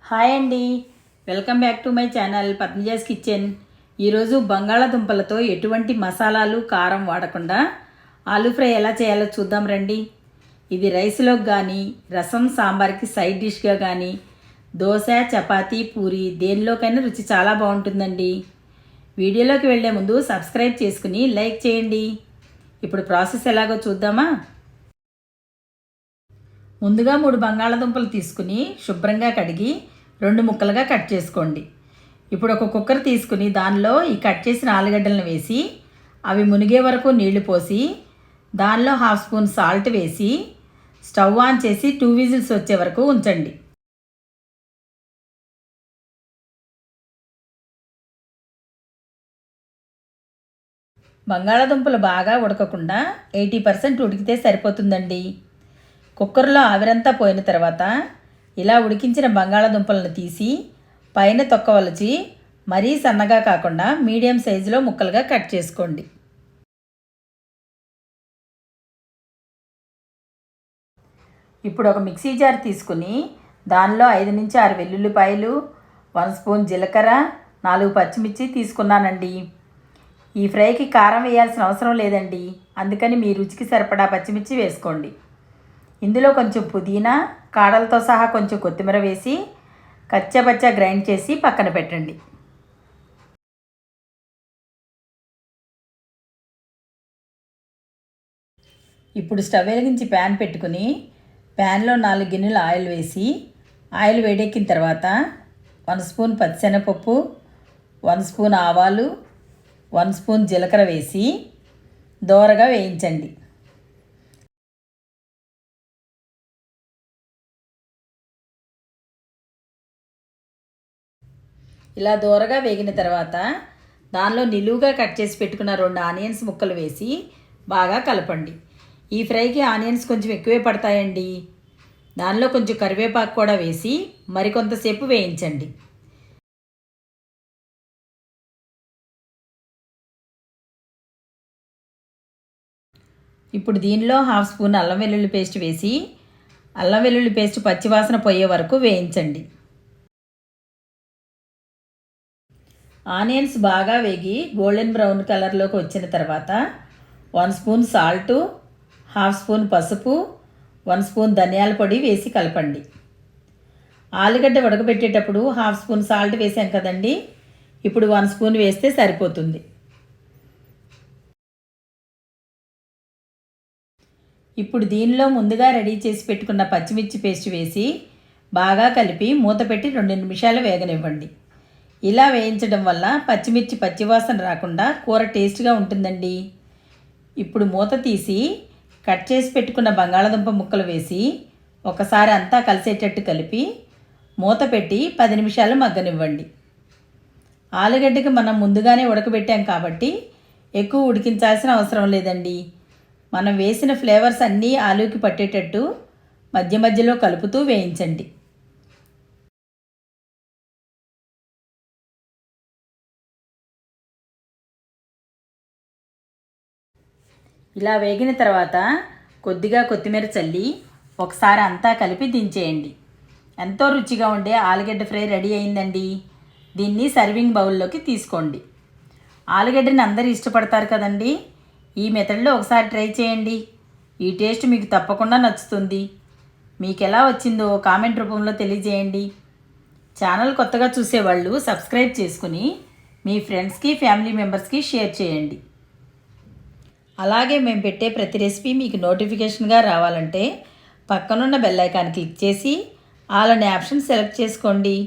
Hi అండి, welcome back to my channel Padmaja's kitchen. ఈరోజు బంగాళాదుంపలతో ఎటువంటి మసాలాలు కారం వాడకుండా ఆలూ ఫ్రై ఎలా చేయాలో చూద్దాం రండి. ఇది రైస్లోకి కానీ రసం సాంబార్కి సైడ్ డిష్గా కానీ దోశ చపాతీ పూరి దేనిలోకైనా రుచి చాలా బాగుంటుందండి. వీడియోలోకి వెళ్ళే ముందు సబ్స్క్రైబ్ చేసుకుని లైక్ చేయండి. ఇప్పుడు ప్రాసెస్ ఎలాగో చూద్దామా. ముందుగా 3 బంగాళాదుంపలు తీసుకుని శుభ్రంగా కడిగి 2 ముక్కలుగా కట్ చేసుకోండి. ఇప్పుడు ఒక కుక్కర్ తీసుకుని దానిలో ఈ కట్ చేసిన ఆలుగడ్డలను వేసి అవి మునిగే వరకు నీళ్లు పోసి దానిలో 1/2 స్పూన్ సాల్ట్ వేసి స్టవ్ ఆన్ చేసి 2 విజిల్స్ వచ్చే వరకు ఉంచండి. బంగాళాదుంపలు బాగా ఉడకకుండా 80% ఉడికితే సరిపోతుందండి. కుక్కర్లో ఆవిరంతా పోయిన తర్వాత ఇలా ఉడికించిన బంగాళాదుంపలను తీసి పైన తొక్కవలచి మరీ సన్నగా కాకుండా మీడియం సైజులో ముక్కలుగా కట్ చేసుకోండి. ఇప్పుడు ఒక మిక్సీ జార్ తీసుకుని దానిలో 5 నుంచి 6 వెల్లుల్లిపాయలు, 1 స్పూన్ జీలకర్ర, 4 పచ్చిమిర్చి తీసుకున్నానండి. ఈ ఫ్రైకి కారం వేయాల్సిన అవసరం లేదండి, అందుకని మీ రుచికి సరిపడా పచ్చిమిర్చి వేసుకోండి. ఇందులో కొంచెం పుదీనా కాడలతో సహా కొంచెం కొత్తిమీర వేసి కచ్చపచ్చ గ్రైండ్ చేసి పక్కన పెట్టండి. ఇప్పుడు స్టవ్ వెలిగించి ప్యాన్ పెట్టుకుని ప్యాన్లో 4 గిన్నెలు ఆయిల్ వేసి ఆయిల్ వేడెక్కిన తర్వాత 1 స్పూన్ పచ్చిశనగపప్పు, 1 స్పూన్ ఆవాలు, 1 స్పూన్ జీలకర్ర వేసి దోరగా వేయించండి. ఇలా దోరగా వేగిన తర్వాత దానిలో నిలువుగా కట్ చేసి పెట్టుకున్న 2 ఆనియన్స్ ముక్కలు వేసి బాగా కలపండి. ఈ ఫ్రైకి ఆనియన్స్ కొంచెం ఎక్కువే పడతాయండి. దానిలో కొంచెం కరివేపాకు కూడా వేసి మరికొంతసేపు వేయించండి. ఇప్పుడు దీనిలో 1/2 స్పూన్ అల్లం వెల్లుల్లి పేస్ట్ వేసి అల్లం వెల్లుల్లి పేస్ట్ పచ్చివాసన పోయే వరకు వేయించండి. ఆనియన్స్ బాగా వేగి గోల్డెన్ బ్రౌన్ కలర్లోకి వచ్చిన తర్వాత 1 స్పూన్ సాల్టు, 1/2 స్పూన్ పసుపు, 1 స్పూన్ ధనియాల పొడి వేసి కలపండి. ఆలుగడ్డ ఉడకబెట్టేటప్పుడు 1/2 స్పూన్ సాల్ట్ వేసాం కదండి, ఇప్పుడు 1 స్పూన్ వేస్తే సరిపోతుంది. ఇప్పుడు దీనిలో ముందుగా రెడీ చేసి పెట్టుకున్న పచ్చిమిర్చి పేస్ట్ వేసి బాగా కలిపి మూత పెట్టి 2 నిమిషాలు వేగనివ్వండి. ఇలా వేయించడం వల్ల పచ్చిమిర్చి పచ్చివాసన రాకుండా కూర టేస్ట్గా ఉంటుందండి. ఇప్పుడు మూత తీసి కట్ చేసి పెట్టుకున్న బంగాళాదుంప ముక్కలు వేసి ఒకసారి అంతా కలిసేటట్టు కలిపి మూత పెట్టి 10 నిమిషాలు మగ్గనివ్వండి. ఆలుగడ్డకి మనం ముందుగానే ఉడకబెట్టాం కాబట్టి ఎక్కువ ఉడికించాల్సిన అవసరం లేదండి. మనం వేసిన ఫ్లేవర్స్ అన్నీ ఆలూకి పట్టేటట్టు మధ్య మధ్యలో కలుపుతూ వేయించండి. ఇలా వేగిన తర్వాత కొద్దిగా కొత్తిమీర చల్లి ఒకసారి అంతా కలిపి దించేయండి. ఎంతో రుచిగా ఉండే ఆలుగడ్డ ఫ్రై రెడీ అయిందండి. దీన్ని సర్వింగ్ బౌల్లోకి తీసుకోండి. ఆలుగడ్డని అందరూ ఇష్టపడతారు కదండి. ఈ మెథడ్లో ఒకసారి ట్రై చేయండి. ఈ టేస్ట్ మీకు తప్పకుండా నచ్చుతుంది. మీకు ఎలా వచ్చిందో కామెంట్ రూపంలో తెలియజేయండి. ఛానల్ కొత్తగా చూసేవాళ్ళు సబ్స్క్రైబ్ చేసుకుని మీ ఫ్రెండ్స్కి ఫ్యామిలీ మెంబర్స్కి షేర్ చేయండి. అలాగే మేము పెట్టే ప్రతి రెసిపీ మీకు నోటిఫికేషన్గా రావాలంటే పక్కనున్న బెల్ ఐకాన్ క్లిక్ చేసి ఆల్ అనే ఆప్షన్ సెలెక్ట్ చేసుకోండి.